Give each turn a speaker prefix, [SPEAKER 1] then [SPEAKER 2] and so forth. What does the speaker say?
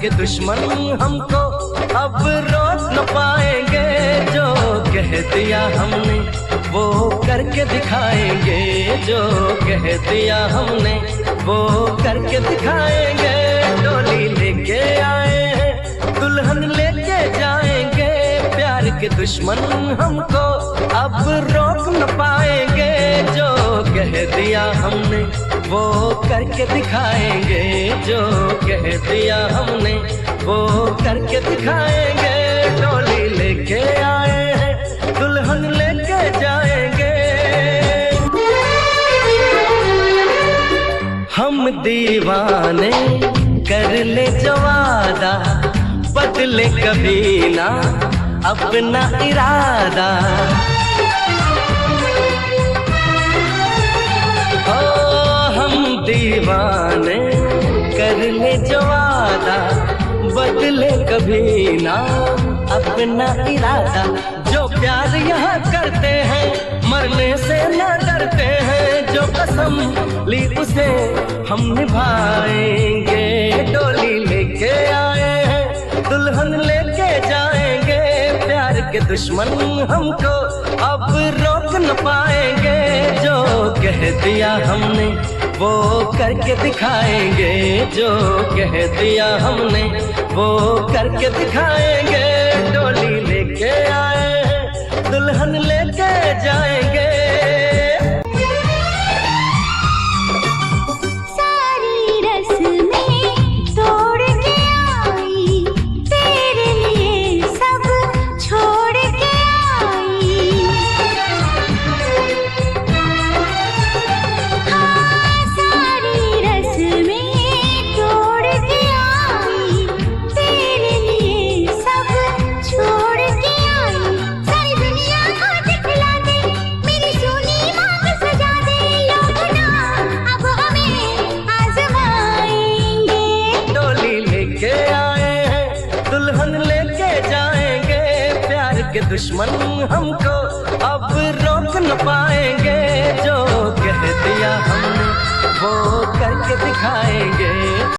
[SPEAKER 1] के दुश्मन हमको अब रोक न पाएंगे। जो कह दिया हमने वो करके दिखाएंगे, जो कह दिया हमने वो करके दिखाएंगे। डोली लेके आए हैं, दुल्हन लेके जाएंगे, प्यार के दुश्मन हमको अब रोक न पाएंगे। जो कह दिया हमने वो करके दिखाएंगे, जो कह दिया हमने वो करके दिखाएंगे। डोली लेके आए हैं, दुल्हन लेके जाएंगे। हम दीवाने कर ले जो वादा, बदले कभी ना अपना इरादा। दीवाने कर ले जो वादा, बदले कभी ना अपना इरादा। जो प्यार यहाँ करते हैं मरने से न डरते हैं, जो कसम ली उसे हम निभाएंगे। डोली लेके आए हैं, दुल्हन लेके जाएंगे, प्यार के दुश्मन हमको अब रोक न पाएंगे। जो कह दिया हमने वो करके दिखाएंगे, जो कह दिया हमने वो करके दिखाएंगे। डोली लेके आए हैं, दुल्हन लेके जाएंगे।
[SPEAKER 2] सारी रस्में तोड़ के आई, तेरे लिए सब छोड़ के आई। हाँ, सारी रस्में तोड़ के आई, तेरे लिए सब छोड़ के आई। सारी दुनिया को दिखला दे, मेरी सोनी मांग सजा दे। लोग ना अब हमें आजमाएंगे।
[SPEAKER 1] डोली लेके आए हैं, दुल्हन लेके जाएंगे, प्यार के दुश्मन हमको अब रोक न पाएंगे। जो कह दिया हमने वो करके दिखाएंगे।